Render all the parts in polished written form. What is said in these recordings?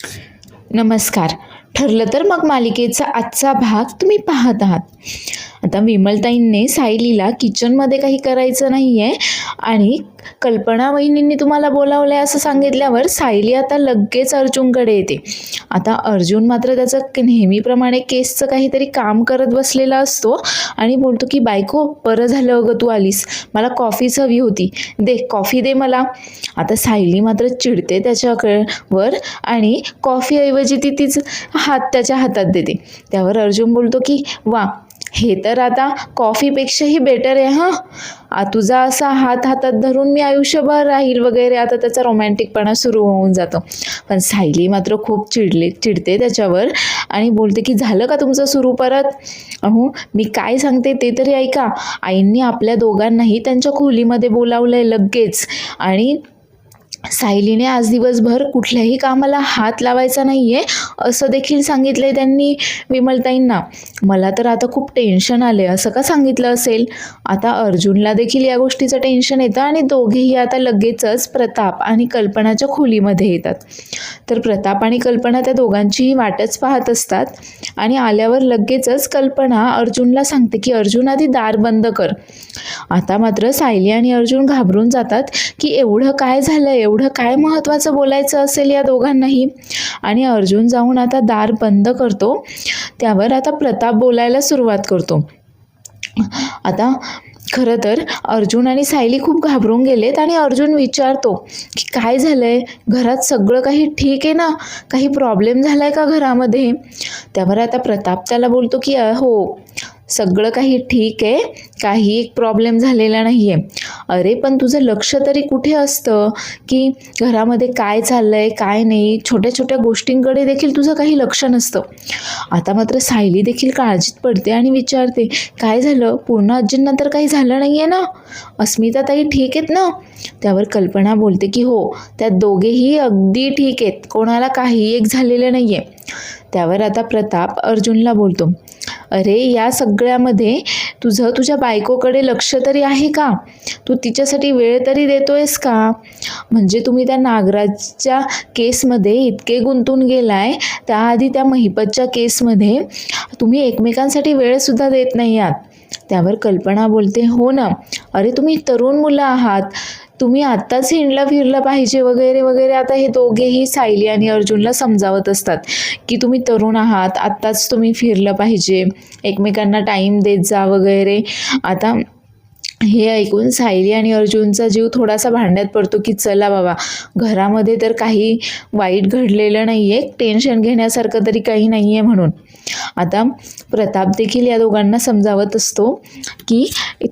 नमस्कार. ठरलं तर मग मालिकेचा आजचा भाग तुम्ही पाहत आहात. आता विमलताईंनी सायलीला किचनमध्ये काही करायचं नाही आहे आणि कल्पना वहिनींनी तुम्हाला बोलावलं आहे असं सांगितल्यावर सायली आता लगेच अर्जुनकडे येते. आता अर्जुन मात्र त्याचं नेहमीप्रमाणे केसचं काहीतरी काम करत बसलेला असतो आणि बोलतो की बायको, बरं झालं अगं तू आलीस, मला कॉफीच हवी होती, दे कॉफी दे मला. आता सायली मात्र चिडते त्याच्यावर आणि कॉफीऐवजी ती तीच हात त्याच्या हातात देते. त्यावर अर्जुन बोलतो की वा, हे तर आता कॉफीपेक्षाही बेटर आहे हां, तुझा असा हात हातात धरून मी आयुष्यभर राहील वगैरे. आता त्याचा रोमॅन्टिकपणा सुरू होऊन जातो. पण सायली मात्र खूप चिडते त्याच्यावर आणि बोलते की झालं का तुमचं सुरू परत? अहो मी काय सांगते ते तरी ऐका. आईंनी आपल्या दोघांनाही त्यांच्या खोलीमध्ये बोलावलंय लगेच आणि सायलीने आज दिवसभर कुठल्याही कामाला हात लावायचा नाहीये असं देखील सांगितलंय त्यांनी विमलताईंना. मला तर आता खूप टेन्शन आले, असं का सांगितलं असेल? आता अर्जुनला देखील या गोष्टीचं टेन्शन येतं आणि दोघेही आता लगेचच प्रताप आणि कल्पनाच्या खोलीमध्ये येतात. तर प्रताप आणि कल्पना त्या दोघांचीही वाटच पाहत असतात आणि आल्यावर लगेचच कल्पना अर्जुनला सांगते की अर्जुन आधी दार बंद कर. आता मात्र सायली आणि अर्जुन घाबरून जातात की एवढं काय झालं, एवढं काय महत्त्वाचं बोलायचं असेल या दोघांनाही. आणि अर्जुन जाऊन आता दार बंद करतो. त्यावर आता प्रताप बोलायला सुरुवात करतो. आता खरं तर अर्जुन आणि सायली खूप घाबरून गेलेत आणि अर्जुन विचारतो की काय झालंय, घरात सगळं काही ठीक आहे ना, काही प्रॉब्लेम झालाय का घरामध्ये? त्यावर आता प्रताप त्याला बोलतो की हो, सगळं काही ठीक आहे, काही एक प्रॉब्लेम झालेला नाही आहे. अरे पण तुझं लक्ष तरी कुठे असतं की घरामध्ये काय चाललंय काय नाही, छोट्या छोट्या गोष्टींकडे देखील तुझं काही लक्ष नसतं. आता मात्र सायली देखील काळजीत पडते आणि विचारते काय झालं, पूर्ण आजींना तर काही झालं नाही आहे ना, अस्मिता ताई ठीक आहेत ना? त्यावर कल्पना बोलते की हो, त्या दोघेही अगदी ठीक आहेत, कोणाला काही एक झालेलं नाही आहे. त्यावर आता प्रताप अर्जुनला बोलतो, अरे या सगळ्यामध्ये तुझ्या बायकोकडे लक्ष तरी आहे का? तू तिच्यासाठी वेळ तरी देतोयस का? म्हणजे तुम्ही त्या नागराजच्या केसमध्ये इतके गुंतून गेलाय, त्याआधी त्या महिपतच्या केसमध्ये तुम्ही एकमेकांसाठी वेळसुद्धा देत नाही आहात. त्यावर कल्पना बोलते हो ना, अरे तुम्ही तरुण मुलं आहात, तुम्ही आत्ताच हिंडला फिरला पाहिजे वगैरे वगैरे. आता हे दोघेही सायली आणि अर्जुनला समजावत असतात की तुम्ही तरुण आहात, आत्ताच तुम्ही फिरलं पाहिजे, एकमेकांना टाईम देत जा वगैरे. आता हे ऐकून सायली आणि अर्जुनचा जीव थोडासा भांड्यात पडतो की चला बाबा, घरामध्ये तर काही वाईट घडलेलं नाही आहे, टेन्शन घेण्यासारखं तरी काही नाही आहे म्हणून. आता प्रताप देखील या दोघांना समजावत असतो की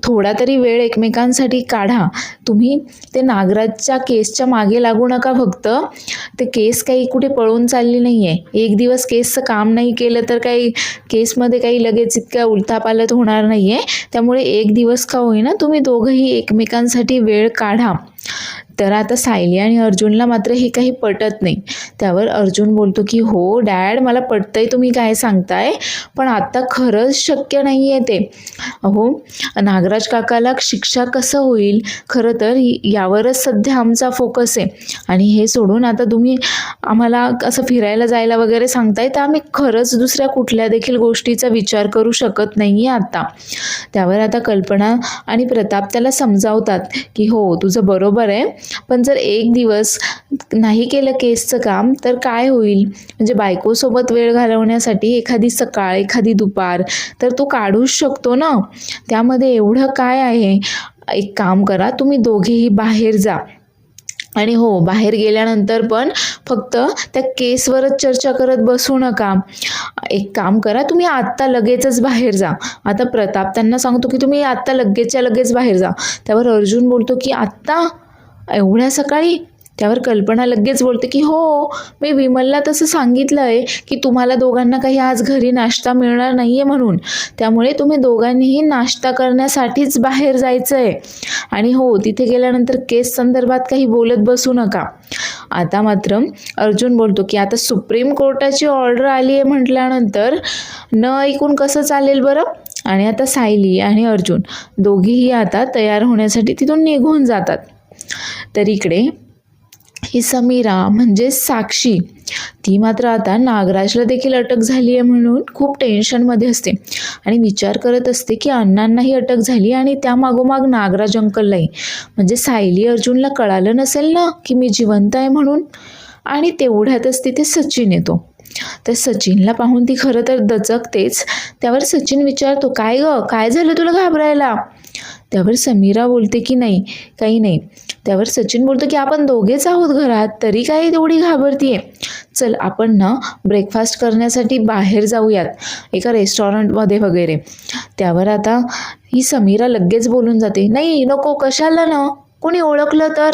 थोडा तरी वेळ एकमेकांसाठी काढा, तुम्ही ते नागराजच्या केसच्या मागे लागू नका. फक्त ते केस काही कुठे पळून चालली नाही आहे, एक दिवस केसचं काम नाही केलं तर काही केसमध्ये काही लगेच इतक्या उलथापालथ होणार नाही आहे. त्यामुळे एक दिवस का होईना तुम्ही दोघंही एकमेकांसाठी वेळ काढा. तर आता सायली आणि अर्जुनला मात्र हे काही पटत नाही. त्यावर अर्जुन बोलतो की हो डॅड, मला पटतंय तुम्ही काय सांगताय, पण आता खरंच शक्य नाही आहे ते. अहो नागराज काकाला शिक्षा कसं होईल, खरं तर यावरच सध्या आमचा फोकस आहे. आणि हे सोडून आता तुम्ही आम्हाला असं फिरायला जायला वगैरे सांगताय, तर आम्ही खरंच दुसऱ्या कुठल्या देखील गोष्टीचा विचार करू शकत नाही आहे आता. त्यावर आता कल्पना आणि प्रताप त्याला समजावतात की हो तुझं बरोबर आहे, पण जर एक दिवस नाही केलं केसचं काम तर काय होईल? म्हणजे बायकोसोबत वेळ घालवण्यासाठी एखादी सकाळ एखादी दुपार तर तो काढूच शकतो ना, त्यामध्ये एवढं काय आहे? एक काम करा, तुम्ही दोघेही बाहेर जा आणि हो, बाहेर गेल्यानंतर पण फक्त त्या केसवरच चर्चा करत बसू नका. एक काम करा, तुम्ही आत्ता लगेचच बाहेर जा. आता प्रताप त्यांना सांगतो की तुम्ही आत्ता लगेचच्या लगेच बाहेर जा. त्यावर अर्जुन बोलतो की आत्ता, एवढ्या सकाळी? त्यावर कल्पना लगेच बोलते की हो, मी विमलला तसं सांगितलं आहे की तुम्हाला दोघांना काही आज घरी नाश्ता मिळणार नाही आहे म्हणून, त्यामुळे तुम्ही दोघांनीही नाश्ता करण्यासाठीच बाहेर जायचं आहे. आणि हो, तिथे गेल्यानंतर केस संदर्भात काही बोलत बसू नका. आता मात्र अर्जुन बोलतो की आता सुप्रीम कोर्टाची ऑर्डर आली आहे म्हटल्यानंतर न ऐकून कसं चालेल बरं? आणि आता सायली आणि अर्जुन दोघीही आता तयार होण्यासाठी तिथून निघून जातात. तर इकडे ही समीरा म्हणजे साक्षी ती मात्र आता नागराजला देखील अटक झाली आहे म्हणून खूप टेन्शनमध्ये असते आणि विचार करत असते की अण्णांनाही अटक झाली आणि त्यामागोमाग नागराज अंकललाही, म्हणजे सायली अर्जुनला कळालं नसेल ना की मी जिवंत आहे म्हणून. आणि तेवढ्यातच तिथे सचिन येतो. तर सचिनला पाहून ती खरं तर दचकतेच. त्यावर सचिन विचारतो, काय ग, काय झालं तुला घाबरायला? त्यावर समीरा बोलते की नाही, काही नाही. त्यावर सचिन बोलतो की आपण दोघेच आहोत घरात, तरी काही तेवढी घाबरतीये. चल आपण ना ब्रेकफास्ट करण्यासाठी बाहेर जाऊयात एका रेस्टॉरंटमध्ये वगैरे. त्यावर आता ही समीरा लगेच बोलून जाते, नाही नको, कशाला ना, कोणी ओळखलं तर.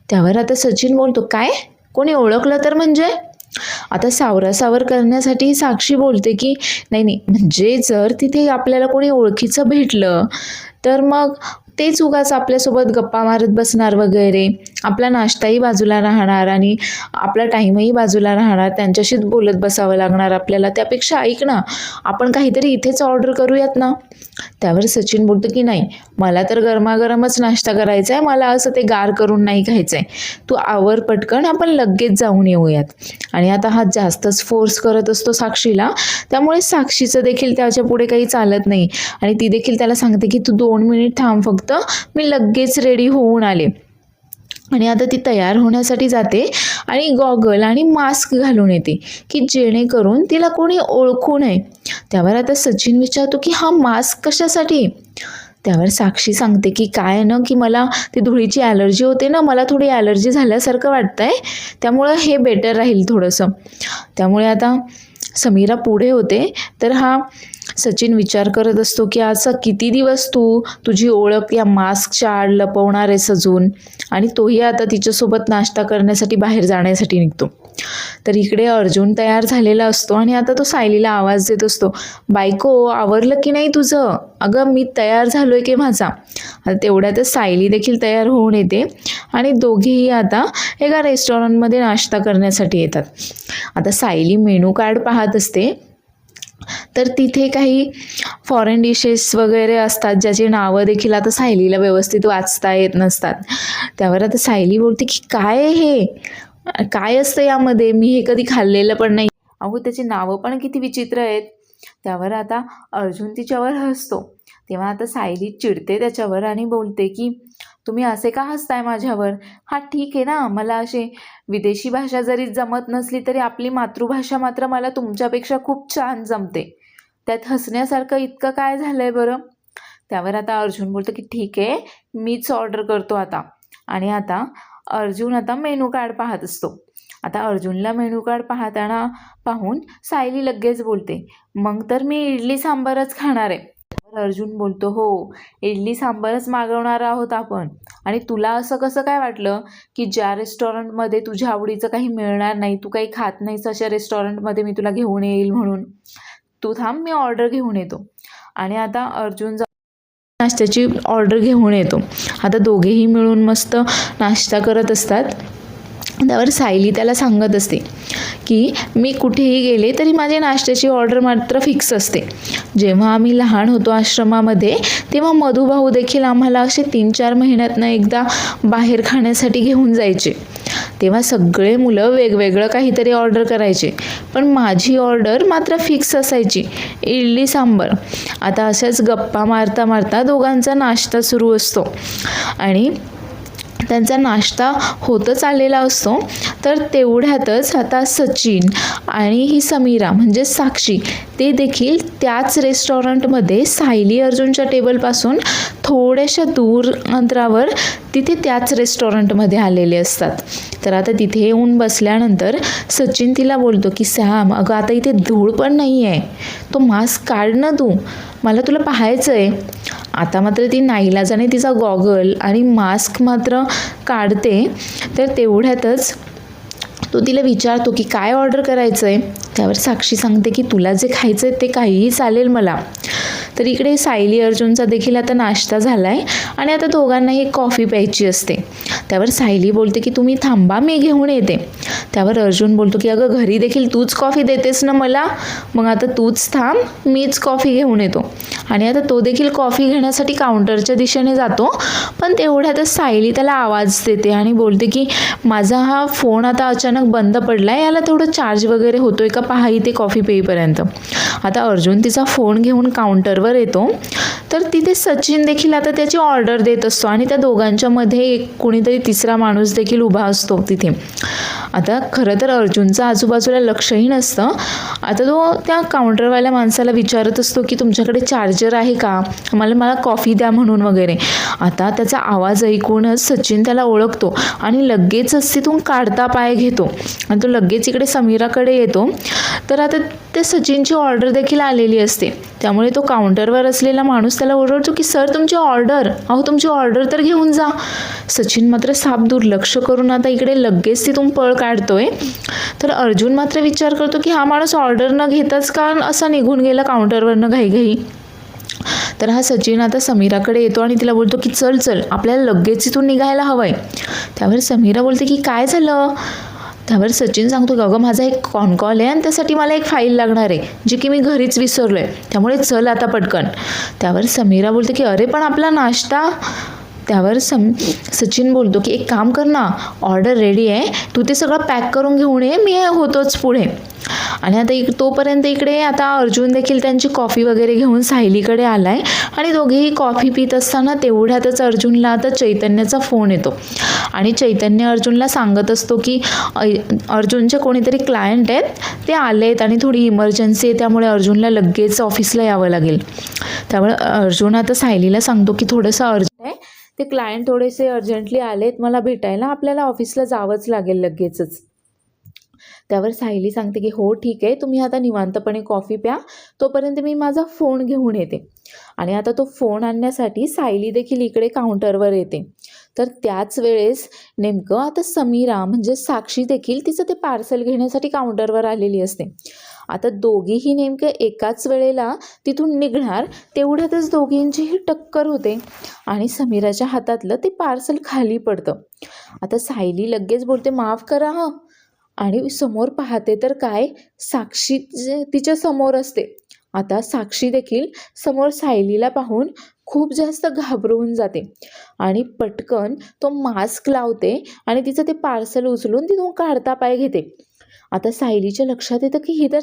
त्यावर आता सचिन बोलतो, काय, कोणी ओळखलं तर म्हणजे? आता सावरासावर करण्यासाठी साक्षी बोलते की नाही नाही, म्हणजे जर तिथे आपल्याला कोणी ओळखीचं भेटलं तर मग तेच उगाच आपल्यासोबत गप्पा मारत बसणार वगैरे, आपला नाश्ताही बाजूला राहणार आणि आपला टाईमही बाजूला राहणार, त्यांच्याशीच बोलत बसावं लागणार आपल्याला. त्यापेक्षा ऐक ना, आपण काहीतरी इथेच ऑर्डर करूयात ना. त्यावर सचिन बोलतो की नाही, मला तर गरमागरमच नाश्ता करायचा आहे, मला असं ते गार करून नाही खायचं आहे. तू आवर पटकन, आपण लगेच जाऊन येऊयात. आणि आता हा जास्तच फोर्स करत असतो साक्षीला, त्यामुळे साक्षीचं देखील त्याच्या पुढे काही चालत नाही आणि ती देखील त्याला सांगते की तू 2 मिनिट थांब फक्त, मी लगेच रेडी होऊन आले. आणि आता ती तयार होण्यासाठी जाते आणि गॉगल आणि मास्क घालून येते की जेणेकरून तिला कोणी ओळखू नये. त्यावर आता सचिन विचारतो की हा मास्क कशासाठी? त्यावर साक्षी सांगते की काय ना, की मला ती धुळीची ॲलर्जी होते ना, मला थोडी ॲलर्जी झाल्यासारखं वाटतंय, त्यामुळं हे बेटर राहील थोडंसं. त्यामुळे आता समीरा पुढे होते तर हा सचिन विचार करत असतो की असं किती दिवस तू तुझी ओळख या मास्कच्या आड लपवणार आहेस अजून. आणि तोही आता तिच्यासोबत नाश्ता करण्यासाठी बाहेर जाण्यासाठी निघतो. तर इकडे अर्जुन तयार झालेला असतो आणि आता तो सायलीला आवाज देत असतो, बायको आवरलं की नाही तुझं? अगं मी तयार झालोय की माझा. आता तेवढ्यातच सायली देखील तयार होऊन येते आणि दोघेही आता एका रेस्टॉरंटमध्ये नाश्ता करण्यासाठी येतात. आता सायली मेनू कार्ड पाहत असते तर तिथे काही फॉरेन डिशेस वगैरे असतात ज्याची नावं देखील आता सायलीला व्यवस्थित वाचता येत नसतात. त्यावर आता सायली बोलते की काय हे, काय असतं यामध्ये, मी हे कधी खाल्लेलं पण नाही, अहो त्याची नावं पण किती विचित्र आहेत. त्यावर आता अर्जुन तिच्यावर हसतो. तेव्हा आता सायली चिडते त्याच्यावर आणि बोलते की तुम्ही असे का हसताय माझ्यावर? हा ठीक आहे ना, मला असे विदेशी भाषा जरी जमत नसली तरी आपली मातृभाषा मात्र मला तुमच्यापेक्षा खूप छान जमते, त्यात हसण्यासारखं इतकं काय झालंय बरं? त्यावर आता अर्जुन बोलतो की ठीक आहे, मीच ऑर्डर करतो आता. आणि आता अर्जुन आता मेनू कार्ड पाहत असतो. आता अर्जुनला मेनू कार्ड पाहून सायली लगेच बोलते, मग तर मी इडली सांबारच खाणार आहे. अर्जुन बोलतो, हो इडली सांबारच मागवणार आहोत आपण. आणि तुला असं कसं काय वाटलं की ज्या रेस्टॉरंटमध्ये तुझ्या आवडीचं काही मिळणार नाही, तू काही खात नाहीस, अशा रेस्टॉरंटमध्ये मी तुला घेऊन येईल म्हणून? तू थांब, मी ऑर्डर घेऊन येतो. आणि आता अर्जुन नाश्त्याची ऑर्डर घेऊन येतो. आता दोघेही मिळून मस्त नाश्ता करत असतात. त्यावर सायली त्याला सांगत असते की मी कुठेही गेले तरी माझी नाश्त्याची ऑर्डर मात्र फिक्स असते. जेव्हा आम्ही लहान होतो आश्रमामध्ये तेव्हा मधुभाऊ देखील आम्हाला असे 3-4 महिन्यातनं एकदा बाहेर खाण्यासाठी घेऊन जायचे. तेव्हा सगळे मुलं वेगवेगळं काहीतरी ऑर्डर करायचे, पण माझी ऑर्डर मात्र फिक्स असायची, इडली सांबार. आता अशाच गप्पा मारता मारता दोघांचा नाश्ता सुरू असतो आणि त्यांचा नाश्ता होतच आलेला असतो. तर तेवढ्यातच आता सचिन आणि ही समीरा म्हणजे साक्षी ते देखील त्याच रेस्टॉरंटमध्ये सायली अर्जुनच्या टेबलपासून थोड्याशा दूर अंतरावर तिथे त्याच रेस्टॉरंटमध्ये आलेले असतात. तर आता तिथे येऊन बसल्यानंतर सचिन तिला बोलतो की सॅम, अगं आता इथे धूळ पण नाही आहे, तो मास्क काढ ना तू, मला तुला पाहायचं आहे. आता मात्र ती नाईलाजाने तिचा गॉगल आणि मास्क मात्र काढते. तर तेवढ्यातच तो तिला विचारतो की काय ऑर्डर करायचं आहे. त्यावर साक्षी सांगते की तुला जे खायचं आहे ते काहीही चालेल मला. तर इकडे सायली अर्जुनचा देखील आता नाश्ता झाला आहे आणि आता दोघांनाही एक कॉफी प्यायची असते. त्यावर सायली बोलते की तुम्ही थांबा, मी घेऊन येते. त्यावर अर्जुन बोलतो की अगं घरी देखील तूच कॉफी देतेस ना मला, मग आता तूच थांब, मीच कॉफी घेऊन येतो. आणि आता तो देखील कॉफी घेण्यासाठी काउंटरच्या दिशेने जातो. पण तेवढ्यातच सायली त्याला आवाज देते आणि बोलते की माझा हा फोन आता अचानक बंद पडला आहे, याला थोडं चार्ज वगैरे होतोय का पहा इथे कॉफी पेईपर्यंत. आता अर्जुन तिचा फोन घेऊन काउंटरवर येतो. तर तिथे सचिन देखील आता त्याची ऑर्डर देत असतो आणि त्या दोघांच्या मध्ये एक कोणीतरी तिसरा माणूस देखील उभा असतो तिथे. आता खरं तर अर्जुनचं आजूबाजूला लक्षही नसतं. आता तो त्या काउंटरवाल्या माणसाला विचारत असतो की तुमच्याकडे चार्जर आहे का, मला कॉफी द्या म्हणून वगैरे. आता त्याचा आवाज ऐकूनच सचिन त्याला ओळखतो आणि लगेचच तिथून काढता पाय घेतो आणि तो लगेच इकडे समीराकडे येतो. तर आता त्या सचिनची ऑर्डर देखील आलेली असते, त्यामुळे तो काउंटरवर असलेला माणूस त्याला ओरडतो की सर तुमची ऑर्डर, अहो तुमची ऑर्डर तर घेऊन जा. सचिन मात्र साफ दुर्लक्ष करून आता इकडे लगेच तिथून पळ काढतोय. तर अर्जुन मात्र विचार करतो की हा माणूस ऑर्डर न घेताच का असा निघून गेला काउंटरवरनं घाईघाई. तर हा सचिन आता समीराकडे येतो आणि तिला बोलतो की चल चल आपल्याला लगेच इथून निघायला हवंय. त्यावर समीरा बोलते की काय झालं. त्यावर सचिन सांगतो की अगं माझा एक कॉल आहे आणि त्यासाठी मला एक फाईल लागणार आहे जी की मी घरीच विसरलो आहे, त्यामुळे चल आता पटकन. त्यावर समीरा बोलते की अरे पण आपला नाश्ता. त्यावर सचिन बोलतो की एक काम कर ना, ऑर्डर रेडी आहे, तू ते सगळं पॅक करून घेऊन ये, मी होतोच पुढे. आणि आता तोपर्यंत इकडे आता अर्जुन देखील त्यांची कॉफी वगैरे घेऊन सायलीकडे आलाय आणि दोघेही कॉफी पित असताना तेवढ्यातच अर्जुनला आता चैतन्याचा फोन येतो आणि चैतन्य अर्जुनला सांगत असतो की अर्जुनचे कोणीतरी क्लायंट आहेत, ते आलेत आणि थोडी इमर्जन्सी आहे, त्यामुळे अर्जुनला लगेच ऑफिसला यावं लागेल. त्यामुळे अर्जुन आता सायलीला सांगतो की थोडंसं अर्जंट आहे, ते क्लायंट थोडेसे अर्जंटली आलेत मला भेटायला, आपल्याला ऑफिसला जावंच लागेल लगेचच. त्यावर सायली सांगते की हो ठीक आहे, तुम्ही आता निवांतपणे कॉफी प्या, तोपर्यंत मी माझा फोन घेऊन येते. आणि आता तो फोन आणण्यासाठी सायली देखील इकडे काउंटरवर येते. तर त्याच वेळेस नेमकं आता समीरा म्हणजे साक्षी देखील तिचं ते पार्सल घेण्यासाठी काउंटरवर आलेली असते. आता दोघीही नेमकं एकाच वेळेला तिथून निघणार, तेवढ्यातच दोघींचीही टक्कर होते आणि समीराच्या हातातलं ते पार्सल खाली पडतं. आता सायली लगेच बोलते माफ करा हं, आणि समोर पाहते तर काय, साक्षी तिच्या समोर असते. आता साक्षी देखील समोर सायलीला पाहून खूप जास्त घाबरवून जाते आणि पटकन तो मास्क लावते आणि तिचं ते पार्सल उचलून तिथून काढता पाय घेते. आता सायलीच्या लक्षात येतं की ही तर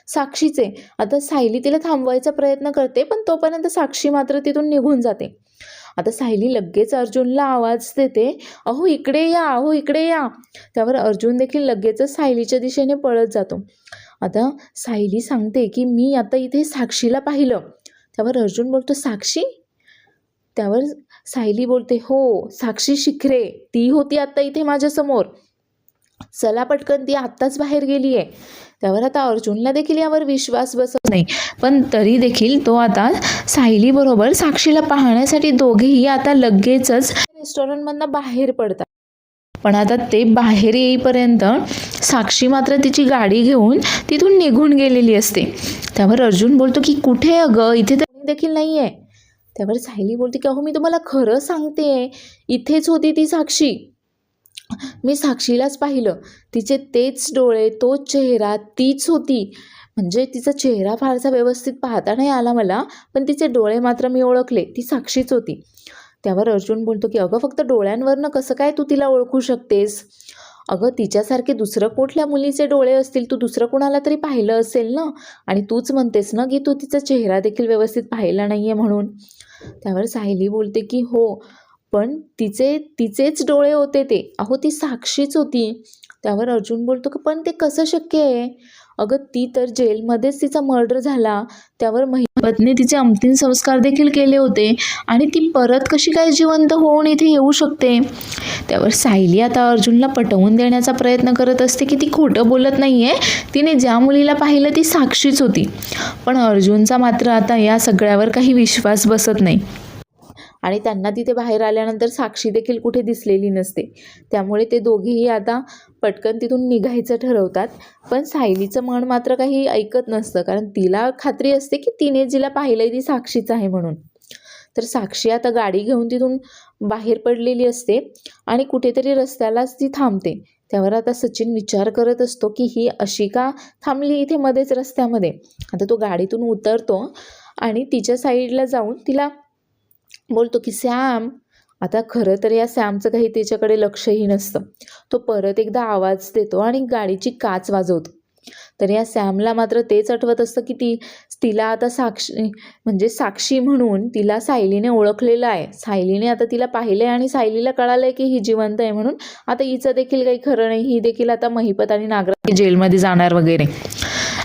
साक्षीचे. आता सायली तिला थांबवायचा प्रयत्न करते, पण तोपर्यंत साक्षी मात्र तिथून निघून जाते. आता सायली लगेच अर्जुनला आवाज देते, अहो इकडे या, अहो इकडे या. त्यावर अर्जुन देखील लगेचच सायलीच्या दिशेने पळत जातो. आता सायली सांगते की मी आता इथे साक्षीला पाहिलं. त्यावर अर्जुन बोलतो साक्षी. त्यावर सायली बोलते हो साक्षी शिखरे, ती होती आत्ता इथे माझ्यासमोर, चला पटकन, ती आत्ताच बाहेर गेली आहे. त्यावर आता अर्जुनला देखील यावर विश्वास बसत नाही, पण तरी देखील तो आता सायलीबरोबर साक्षीला पाहण्यासाठी दोघेही आता लगेचच रेस्टॉरंटमधनं बाहेर पडतात. पण आता ते बाहेर येईपर्यंत साक्षी मात्र तिची गाडी घेऊन तिथून निघून गेलेली असते. त्यावर अर्जुन बोलतो की कुठे अगं, इथे तर देखील नाही आहे. त्यावर सायली बोलते की अहो मी तुम्हाला खरं सांगते, इथेच होती ती साक्षी, मी साक्षीलाच पाहिलं, तिचे तेच डोळे, तोच चेहरा, तीच होती. म्हणजे तिचा चेहरा फारसा व्यवस्थित पाहता नाही आला मला, पण तिचे डोळे मात्र मी ओळखले, ती साक्षीच होती. त्यावर अर्जुन बोलतो की अगं फक्त डोळ्यांवरनं कसं काय तू तिला ओळखू शकतेस, अगं तिच्यासारखे दुसरं कुठल्या मुलीचे डोळे असतील, तू दुसरं कुणाला तरी पाहिलं असेल ना, आणि तूच म्हणतेस ना की तू तिचा चेहरा देखील व्यवस्थित पाहिला नाही आहे म्हणून. त्यावर सायली बोलते की हो, पण तिचेच डोळे होते ते, अहो ती साक्षीच होती. त्यावर अर्जुन बोलतो की पण ते कसं शक्य आहे, अगं ती तर जेलमध्येच तिचा मर्डर झाला, त्यावर महिपतने तिचे अंतिम संस्कार देखील केले होते आणि ती परत कशी काय जिवंत होऊन इथे येऊ शकते. त्यावर सायली आता अर्जुनला पटवून देण्याचा प्रयत्न करत असते की ती खोटं बोलत नाही आहे, तिने ज्या मुलीला पाहिलं ती साक्षीच होती. पण अर्जुनचा मात्र आता या सगळ्यावर काही विश्वास बसत नाही. आणि त्यांना तिथे बाहेर आल्यानंतर साक्षी देखील कुठे दिसलेली नसते. त्यामुळे ते दोघेही आता पटकन तिथून निघायचं ठरवतात. पण सायलीचं मन मात्र काही ऐकत नसतं, कारण तिला खात्री असते की तिने जिला पाहिलंय ती साक्षीच आहे म्हणून. तर साक्षी आता गाडी घेऊन तिथून बाहेर पडलेली असते आणि कुठेतरी रस्त्यालाच ती थांबते. त्यावर आता सचिन विचार करत असतो की ही अशी का थांबली इथे मध्येच रस्त्यामध्ये. आता तो गाडीतून उतरतो आणि तिच्या साईडला जाऊन तिला बोलतो की सॅम. आता खरं तर या सॅमचं काही त्याच्याकडे लक्षही नसतं. तो परत एकदा आवाज देतो आणि गाडीची काच वाजवतो. तर या सॅमला मात्र तेच आठवत असतं की तिला आता साक्षी म्हणून तिला सायलीने ओळखलेलं आहे. सायलीने आता तिला पाहिलं आहे आणि सायलीला कळालं आहे की ही जिवंत आहे म्हणून. आता हिचं देखील काही खरं नाही, ही देखील आता महिपत आणि नागराज जेलमध्ये जाणार वगैरे.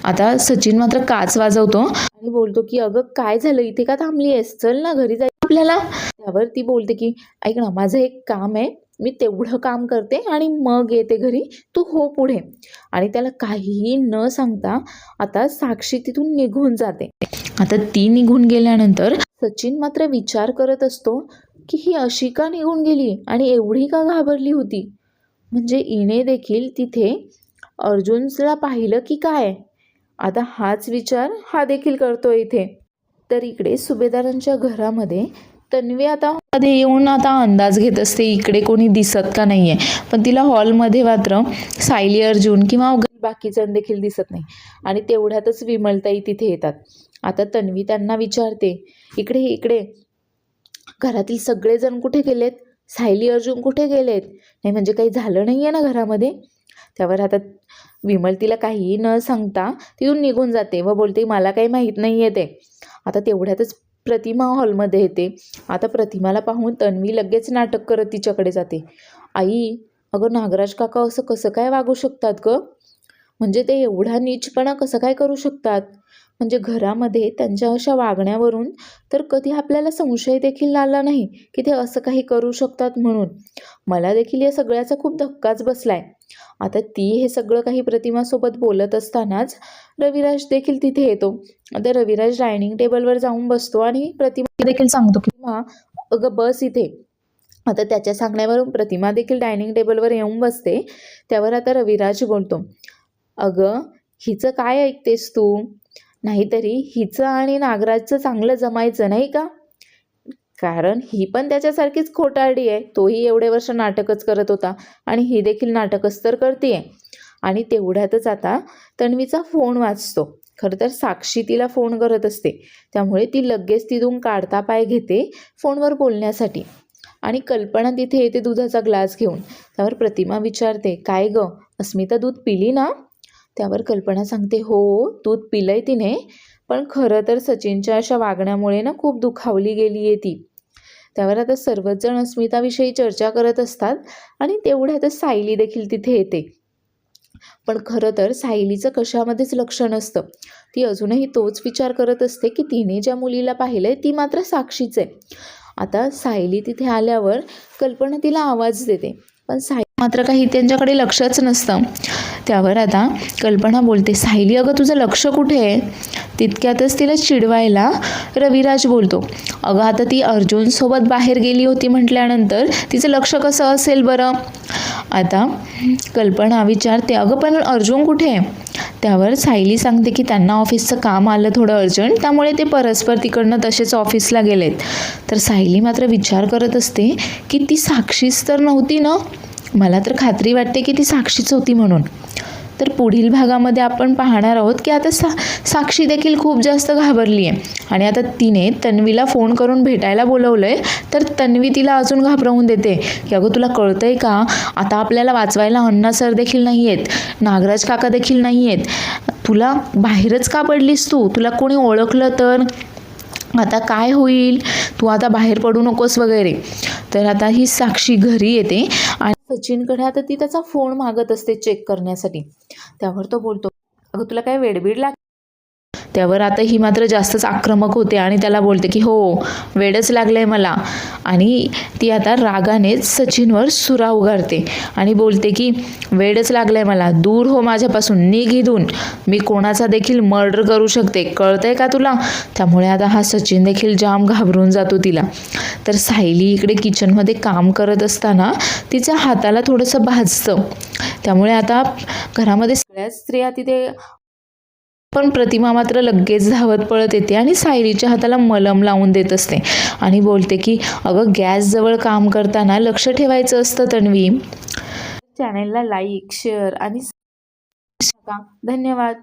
आता सचिन मात्र काच वाजवतो आणि बोलतो की अगं काय झालं, इथे का थांबली आहेस, चल ना घरी जायचं आपल्याला. त्यावर ती बोलते की ऐक ना, माझं एक काम आहे, मी तेवढं काम करते आणि मग येते घरी, तू हो पुढे. आणि त्याला काहीही न सांगता आता साक्षी तिथून निघून जाते. आता ती निघून गेल्यानंतर सचिन मात्र विचार करत असतो की ही अशी का निघून गेली आणि एवढी का घाबरली होती. म्हणजे हिने देखील तिथे अर्जुनला पाहिलं की काय. आता हाच विचार हा देखील करतोय इथे. तर इकडे सुभेदारांच्या घरामध्ये तन्वी आता मध्ये येऊन आता अंदाज घेत असते इकडे कोणी दिसत का नाहीये. पण तिला हॉलमध्ये मात्र सायली, अर्जुन किंवा बाकीजण देखील दिसत नाही. आणि तेवढ्यातच विमलताई तिथे येतात. आता तन्वी त्यांना विचारते, इकडे इकडे घरातील सगळेजण कुठे गेलेत, सायली, अर्जुन कुठे गेलेत, नाही म्हणजे काही झालं नाहीये ना घरामध्ये. त्यावर आता विमल तिला काहीही न सांगता तिथून निघून जाते व बोलते मला काही माहीत नाही आहे ते. आता तेवढ्यातच प्रतिमा हॉलमध्ये येते. आता प्रतिमाला पाहून तन्वी लगेच नाटक करत तिच्याकडे जाते. आई, अगं नागराज काका असं कसं काय वागू शकतात गं, म्हणजे ते एवढा नीचपणा कसं काय करू शकतात. म्हणजे घरामध्ये त्यांच्या अशा वागण्यावरून तर कधी आपल्याला संशय देखील आला नाही की ते असं काही करू शकतात म्हणून. मला देखील या सगळ्याचा खूप धक्काच बसलाय. आता ती हे सगळं काही प्रतिमासोबत बोलत असतानाच रविराज देखील तिथे येतो. आता रविराज डायनिंग टेबलवर जाऊन बसतो आणि प्रतिमा देखील सांगतो की अगं बस इथे. आता त्याच्या सांगण्यावरून प्रतिमा देखील डायनिंग टेबलवर येऊन बसते. त्यावर आता रविराज बोलतो, अगं हिचं काय ऐकतेस तू, नाहीतरी हिचं आणि नागराजचं चांगलं जमायचं नाही का, कारण ही पण त्याच्यासारखीच खोटारडी आहे. तोही एवढे वर्ष नाटकच करत होता आणि ही देखील नाटकच तर करते. आणि तेवढ्यातच आता तन्वीचा फोन वाजतो. खरं तर साक्षी तिला फोन करत असते, त्यामुळे ती लगेच तिथून काढता पाय घेते फोनवर बोलण्यासाठी. आणि कल्पना तिथे येते दुधाचा ग्लास घेऊन. त्यावर प्रतिमा विचारते, काय गं अस्मिता, दूध पिली ना. त्यावर कल्पना सांगते, हो दूध पिलंय तिने, पण खरं तर सचिनच्या अशा वागण्यामुळे ना खूप दुखावली गेली आहे ती. त्यावर आता सर्वच जण अस्मिताविषयी चर्चा करत असतात आणि तेवढ्यातच सायली देखील तिथे येते. पण खरं तर सायलीचं कशामध्येच लक्ष नसतं. ती अजूनही तोच विचार करत असते की तिने ज्या मुलीला पाहिलंय ती मात्र साक्षीच आहे. आता सायली तिथे आल्यावर कल्पना तिला आवाज देते, पण सायली मात्र काही त्यांच्याकडे लक्षच नसतं. त्यावर आता कल्पना बोलते, सायली अगं तुझं लक्ष कुठे आहे. तितक्यातच तिला चिडवायला रविराज बोलतो, अगं आता ती अर्जुनसोबत बाहेर गेली होती म्हटल्यानंतर तिचं लक्ष कसं असेल बरं. आता कल्पना विचारते, अगं पण अर्जुन कुठे आहे. त्यावर सायली सांगते की त्यांना ऑफिसचं काम आलं थोडं अर्जंट, त्यामुळे ते परस्पर तिकडनं तसेच ऑफिसला गेलेत. तर सायली मात्र विचार करत असते की ती साक्षीच तर नव्हती ना. मला तर खात्री वाटते की ती साक्षीच होती म्हणून. तर पुढील भागामध्ये आपण पाहणार आहोत की आता साक्षी देखील खूप जास्त घाबरली आहे आणि आता तिने तन्वीला फोन करून भेटायला बोलवलंय. तर तन्वी तिला अजून घाबरवून देते की अगं तुला कळतंय का, आता आपल्याला वाचवायला अण्णा सर देखील नाही आहेत, नागराज काका देखील नाही आहेत, तुला बाहेरच का पडलीस तू, तुला कोणी ओळखलं तर आता काय होईल, तू आता बाहेर पडू नकोस वगैरे. तर आता ही साक्षी घरी येते आणि सचिनकडे आता ती त्याचा फोन मागत असते चेक करण्यासाठी. त्यावर तो बोलतो, अगं तुला काय वेडबीड त्यावर आता ही मात्र जास्तच आक्रमक होते आणि त्याला बोलते की हो, वेडच लागलंय मला. आणि ती आता रागानेच सचिनवर सुरा उगारते आणि बोलते की वेडच लागलंय मला, दूर हो माझ्यापासून, निघ इथून, मी कोणाचा देखील मर्डर करू शकते, कळतंय का तुला. त्यामुळे आता हा सचिन देखील जाम घाबरून जातो तिला. तर सायली इकडे किचनमध्ये काम करत असताना तिच्या हाताला थोडंसं भाजतं. त्यामुळे आता घरामध्ये सगळ्याच स्त्रिया तिथे, पण प्रतिमा मात्र लगेच धावत पळत येते आणि सायलीच्या हाताला मलम लावून देत असते आणि बोलते की अगं, गॅसजवळ काम करताना लक्ष ठेवायचं असतं तन्वी. चॅनेलला लाईक, शेअर आणि धन्यवाद.